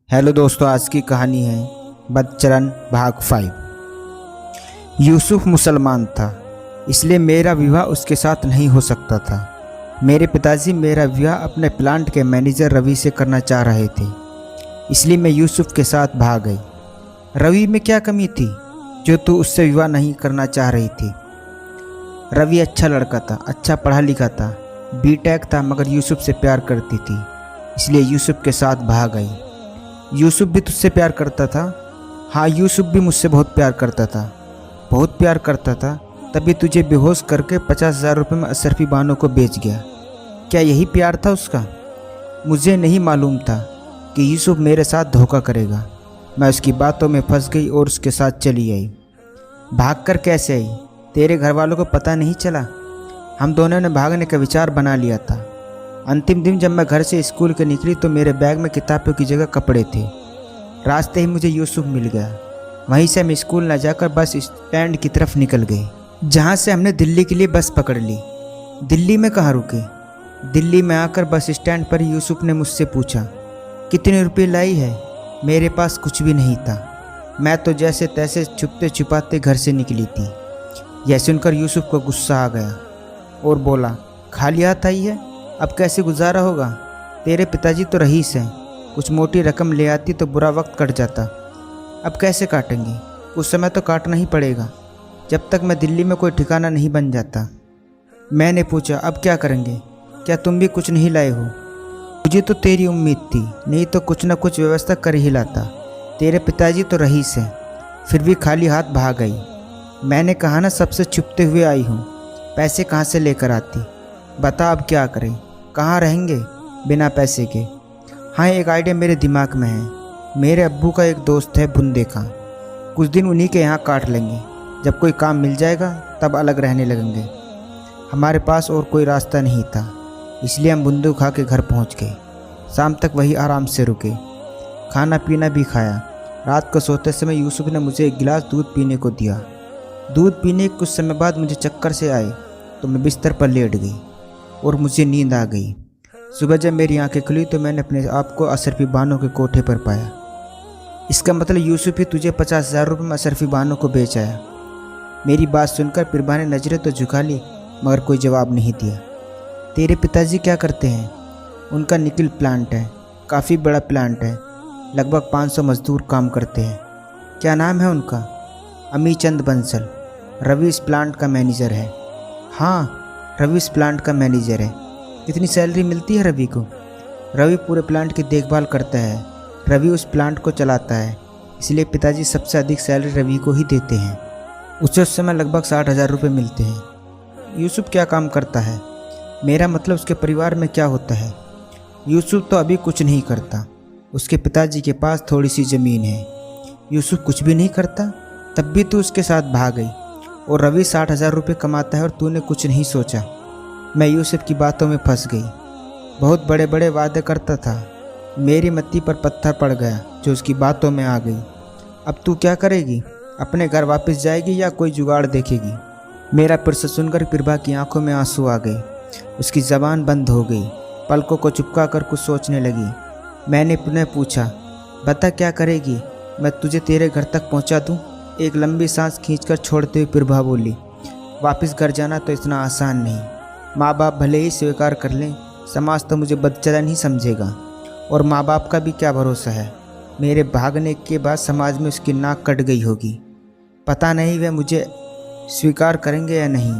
Hello दोस्तों, आज की कहानी है बदचलन भाग 5। यूसुफ मुसलमान था, इसलिए मेरा विवाह उसके साथ नहीं हो सकता था। मेरे पिताजी मेरा विवाह अपने प्लांट के मैनेजर रवि से करना चाह रहे थे, इसलिए मैं यूसुफ के साथ भाग गई। रवि में क्या कमी थी जो तू उससे विवाह नहीं करना चाह रही थी? रवि अच्छा लड़का था, अच्छा पढ़ा लिखा था, बीटेक था, मगर यूसुफ से प्यार करती थी, इसलिए यूसुफ के साथ भाग गई। यूसुफ भी तुझसे प्यार करता था? हाँ, यूसुफ भी मुझसे बहुत प्यार करता था, बहुत प्यार करता था, तभी तुझे बेहोश करके 50,000 रुपये में अशरफी बानो को बेच गया। क्या यही प्यार था उसका? मुझे नहीं मालूम था कि यूसुफ मेरे साथ धोखा करेगा। मैं उसकी बातों में फंस गई और उसके साथ चली आई। भागकर कैसे आई? तेरे घर वालों को पता नहीं चला? हम दोनों ने भागने का विचार बना लिया था। अंतिम दिन जब मैं घर से स्कूल के निकली तो मेरे बैग में किताबों की जगह कपड़े थे। रास्ते ही मुझे यूसुफ मिल गया। वहीं से हम स्कूल न जाकर बस स्टैंड की तरफ निकल गए, जहां से हमने दिल्ली के लिए बस पकड़ ली। दिल्ली में कहाँ रुके? दिल्ली में आकर बस स्टैंड पर यूसुफ ने मुझसे पूछा, कितने रुपये लाई है? मेरे पास कुछ भी नहीं था। मैं तो जैसे तैसे छुपते छुपाते घर से निकली थी। यह सुनकर यूसुफ को गुस्सा आ गया और बोला, खाली हाथ आई है, अब कैसे गुजारा होगा? तेरे पिताजी तो रईस हैं, कुछ मोटी रकम ले आती तो बुरा वक्त कट जाता। अब कैसे काटेंगे? कुछ समय तो काटना ही पड़ेगा, जब तक मैं दिल्ली में कोई ठिकाना नहीं बन जाता। मैंने पूछा, अब क्या करेंगे? क्या तुम भी कुछ नहीं लाए हो? मुझे तो तेरी उम्मीद थी, नहीं तो कुछ न कुछ व्यवस्था कर ही लाता। तेरे पिताजी तो रईस हैं, फिर भी खाली हाथ भाग गई। मैंने कहा ना, सबसे छुपते हुए आई हूँ, पैसे कहाँ से लेकर आती? बता अब क्या करें, कहाँ रहेंगे बिना पैसे के? हाँ, एक आइडिया मेरे दिमाग में है। मेरे अब्बू का एक दोस्त है बुंदे का, कुछ दिन उन्हीं के यहाँ काट लेंगे। जब कोई काम मिल जाएगा तब अलग रहने लगेंगे। हमारे पास और कोई रास्ता नहीं था, इसलिए हम बुंदू खा के घर पहुँच गए। शाम तक वही आराम से रुके, खाना पीना भी खाया। रात को सोते समय यूसुफ ने मुझे एक गिलास दूध पीने को दिया। दूध पीने के कुछ समय बाद मुझे चक्कर से आए तो मैं बिस्तर पर लेट गई और मुझे नींद आ गई। सुबह जब मेरी आंखें खुली तो मैंने अपने आप को अशरफी बानो के कोठे पर पाया। इसका मतलब यूसुफ ही तुझे 50,000 रुपये में अशरफी बानो को बेच आया। मेरी बात सुनकर पिरबा ने नज़रें तो झुका ली, मगर कोई जवाब नहीं दिया। तेरे पिताजी क्या करते हैं? उनका निकल प्लांट है, काफ़ी बड़ा प्लांट है, लगभग 500 मजदूर काम करते हैं। क्या नाम है उनका? अमीचंद बंसल। रवि इस प्लांट का मैनेजर है। हाँ, रवि इस प्लांट का मैनेजर है। कितनी सैलरी मिलती है रवि को? रवि पूरे प्लांट की देखभाल करता है, रवि उस प्लांट को चलाता है, इसलिए पिताजी सबसे अधिक सैलरी रवि को ही देते हैं। उसे उस समय लगभग 60,000 रुपये मिलते हैं। यूसुफ क्या काम करता है? मेरा मतलब उसके परिवार में क्या होता है? यूसुफ तो अभी कुछ नहीं करता, उसके पिताजी के पास थोड़ी सी ज़मीन है। यूसुफ कुछ भी नहीं करता, तब भी तू उसके साथ भाग गई। और रवि 60,000 रुपये कमाता है और तूने कुछ नहीं सोचा। मैं यूसुफ की बातों में फंस गई। बहुत बड़े बड़े वादे करता था, मेरी मत्ती पर पत्थर पड़ गया जो उसकी बातों में आ गई। अब तू क्या करेगी? अपने घर वापस जाएगी या कोई जुगाड़ देखेगी? मेरा प्रश्न सुनकर पिरबा की आंखों में आंसू आ गए, उसकी ज़बान बंद हो गई, पलकों को चिपका कर कुछ सोचने लगी। मैंने पुनः पूछा, बता क्या करेगी? मैं तुझे तेरे घर तक पहुंचा दूं? एक लंबी सांस खींचकर छोड़ते हुए पिरबा बोली, वापस घर जाना तो इतना आसान नहीं। माँ बाप भले ही स्वीकार कर लें, समाज तो मुझे बदचलन ही समझेगा, और माँ बाप का भी क्या भरोसा है। मेरे भागने के बाद समाज में उसकी नाक कट गई होगी, पता नहीं वे मुझे स्वीकार करेंगे या नहीं।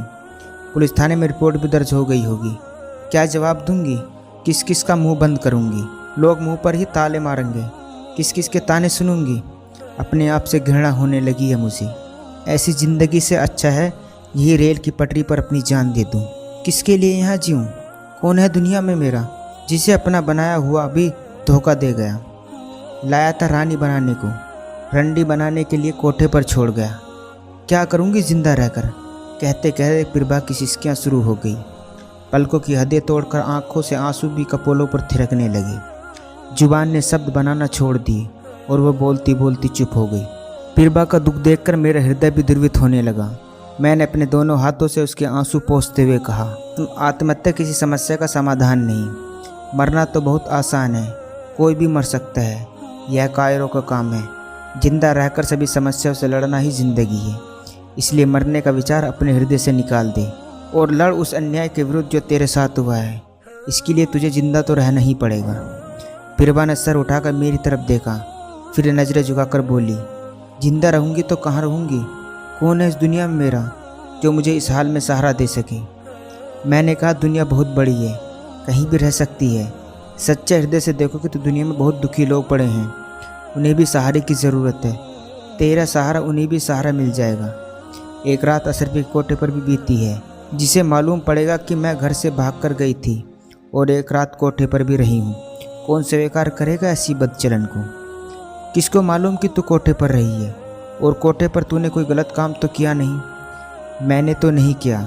पुलिस थाने में रिपोर्ट भी दर्ज हो गई होगी। क्या जवाब दूंगी? किस किस का मुंह बंद करूंगी? लोग मुंह पर ही ताले मारेंगे। किस किस के ताने सुनूंगी? अपने आप से घृणा होने लगी है मुझे। ऐसी ज़िंदगी से अच्छा है यही रेल की पटरी पर अपनी जान दे दूं। किसके लिए यहाँ जीऊँ? कौन है दुनिया में मेरा, जिसे अपना बनाया हुआ भी धोखा दे गया? लाया था रानी बनाने को, रंडी बनाने के लिए कोठे पर छोड़ गया। क्या करूँगी जिंदा रहकर? कहते कहते पिरबा की सिसकियाँ शुरू हो गई। पलकों की हदें तोड़कर आंखों से आंसू भी कपोलों पर थिरकने लगे। जुबान ने शब्द बनाना छोड़ दिए और वह बोलती बोलती चुप हो गई। पिरबा का दुख देखकर मेरा हृदय भी द्रवित होने लगा। मैंने अपने दोनों हाथों से उसके आंसू पोंछते हुए कहा, आत्महत्या किसी समस्या का समाधान नहीं। मरना तो बहुत आसान है, कोई भी मर सकता है, यह कायरों का काम है। जिंदा रहकर सभी समस्याओं से लड़ना ही जिंदगी है। इसलिए मरने का विचार अपने हृदय से निकाल दे और लड़ उस अन्याय के विरुद्ध जो तेरे साथ हुआ है। इसके लिए तुझे जिंदा तो रहना ही पड़ेगा। पीरबा ने सर उठाकर मेरी तरफ देखा, फिर नज़रें झुकाकर बोली, जिंदा रहूंगी तो कहाँ रहूंगी? कौन है इस दुनिया में मेरा जो मुझे इस हाल में सहारा दे सके? मैंने कहा, दुनिया बहुत बड़ी है, कहीं भी रह सकती है। सच्चे हृदय से देखो कि तो दुनिया में बहुत दुखी लोग पड़े हैं, उन्हें भी सहारे की ज़रूरत है। तेरा सहारा उन्हें भी सहारा मिल जाएगा। एक रात असर के कोठे पर भी बीती है, जिसे मालूम पड़ेगा कि मैं घर से भाग कर गई थी और एक रात कोठे पर भी रही हूँ। कौन स्वीकार करेगा ऐसी बदचलन को? किसको मालूम कि तू कोठे पर रही है और कोठे पर तूने कोई गलत काम तो किया नहीं। मैंने तो नहीं किया,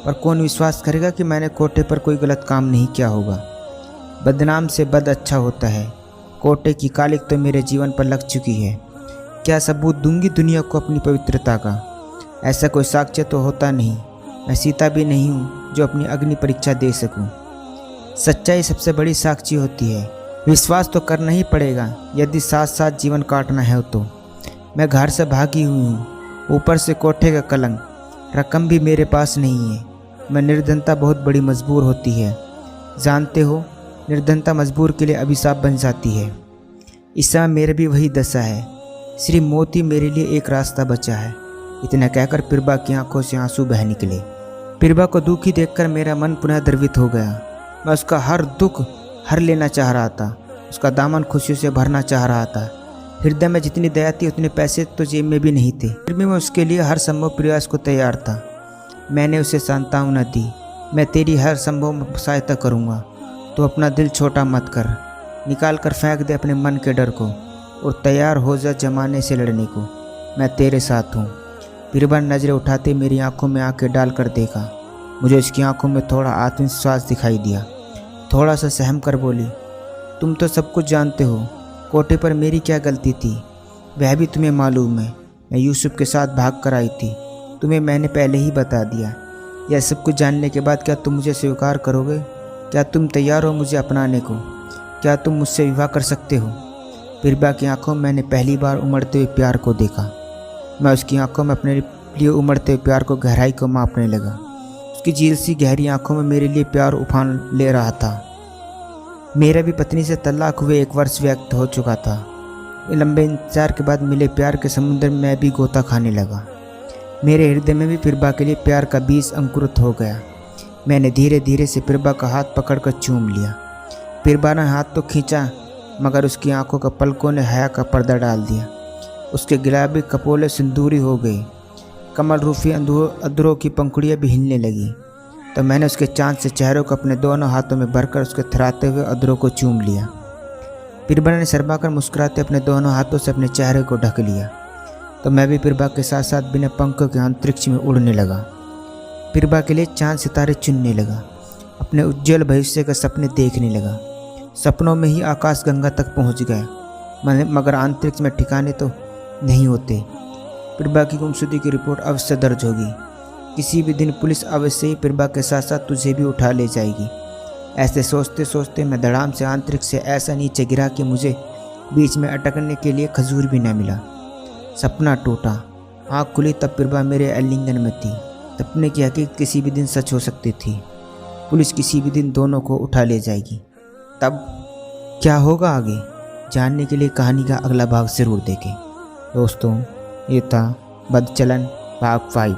पर कौन विश्वास करेगा कि मैंने कोठे पर कोई गलत काम नहीं किया होगा? बदनाम से बद अच्छा होता है। कोठे की कालिक तो मेरे जीवन पर लग चुकी है। क्या सबूत दूंगी दुनिया को अपनी पवित्रता का? ऐसा कोई साक्ष्य तो होता नहीं। मैं सीता भी नहीं हूँ जो अपनी अग्नि परीक्षा दे सकूँ। सच्चाई सबसे बड़ी साक्षी होती है। विश्वास तो करना ही पड़ेगा यदि साथ साथ जीवन काटना है तो। मैं घर से भागी हुई हूँ, ऊपर से कोठे का कलंक, रकम भी मेरे पास नहीं है। मैं निर्धनता बहुत बड़ी मजबूर होती है। जानते हो, निर्धनता मजबूर के लिए अभिशाप बन जाती है। इस समय मेरे भी वही दशा है। सिर्फ मौत ही मेरे लिए एक रास्ता बचा है। इतना कहकर पीरबा की आंखों से आंसू बह निकले। पीरबा को दुखी देखकर मेरा मन पुनः द्रवित हो गया। मैं उसका हर दुख हर लेना चाह रहा था, उसका दामन खुशियों से भरना चाह रहा था। हृदय में जितनी दया थी उतने पैसे तो जेब में भी नहीं थे, फिर भी मैं उसके लिए हर संभव प्रयास को तैयार था। मैंने उसे सांत्वना दी, मैं तेरी हर संभव सहायता करूँगा, तो अपना दिल छोटा मत कर। निकाल कर फेंक दे अपने मन के डर को और तैयार हो जा जमाने से लड़ने को। मैं तेरे साथ हूँ। पीरबा ने नजरें उठाते मेरी आंखों में आंखें डालकर देखा। मुझे उसकी आंखों में थोड़ा आत्मविश्वास दिखाई दिया। थोड़ा सा सहम कर बोली, तुम तो सब कुछ जानते हो। कोठे पर मेरी क्या गलती थी वह भी तुम्हें मालूम है। मैं यूसुफ के साथ भाग कर आई थी, तुम्हें मैंने पहले ही बता दिया। यह सब कुछ जानने के बाद क्या तुम मुझे स्वीकार करोगे? क्या तुम तैयार हो मुझे अपनाने को? क्या तुम मुझसे विवाह कर सकते हो? पीरबा की आंखों में मैंने पहली बार उमड़ते हुए प्यार को देखा। मैं उसकी आंखों में अपने लिए उमड़ते हुए प्यार को गहराई को मापने लगा। उसकी झील सी गहरी आंखों में मेरे लिए प्यार उफान ले रहा था। मेरा भी पत्नी से तलाक हुए 1 वर्ष व्यक्त हो चुका था। लंबे इंतजार के बाद मिले प्यार के समुद्र में मैं भी गोता खाने लगा। मेरे हृदय में भी पीरबा के लिए प्यार का बीज अंकुरित हो गया। मैंने धीरे धीरे से पीरबा का हाथ पकड़कर चूम लिया। पीरबा ने हाथ तो खींचा, मगर उसकी आंखों का पलकों ने हया का पर्दा डाल दिया। उसके गुलाबी कपोले सिंदूरी हो गए। कमल रूफी अधरों की पंखुड़ियाँ भी हिलने लगी। तो मैंने उसके चांद से चेहरों को अपने दोनों हाथों में भरकर उसके थराते हुए अधरों को चूम लिया। पीरबा ने शर्माकर मुस्कुराते अपने दोनों हाथों से अपने चेहरे को ढक लिया। तो मैं भी पीरबा के साथ साथ बिना पंखों के अंतरिक्ष में उड़ने लगा। पीरबा के लिए चांद सितारे चुनने लगा, अपने उज्जवल भविष्य के सपने देखने लगा। सपनों में ही आकाश गंगा तक पहुंच गया, मगर अंतरिक्ष में ठिकाने तो नहीं होते। पीरबा की गुमशुदगी की रिपोर्ट अवश्य दर्ज होगी। किसी भी दिन पुलिस अवश्य ही पीरबा के साथ साथ तुझे भी उठा ले जाएगी। ऐसे सोचते सोचते मैं धड़ाम से अंतरिक्ष से ऐसा नीचे गिरा कि मुझे बीच में अटकने के लिए खजूर भी न मिला। सपना टूटा। आँख खुली तब पीरबा मेरे आलिंगन में थी। सपने की हकीकत किसी भी दिन सच हो सकती थी। पुलिस किसी भी दिन दोनों को उठा ले जाएगी। तब क्या होगा आगे जानने के लिए कहानी का अगला भाग जरूर देखें। दोस्तों, ये था बदचलन भाग 5।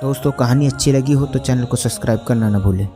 दोस्तों, कहानी अच्छी लगी हो तो चैनल को सब्सक्राइब करना न भूलें।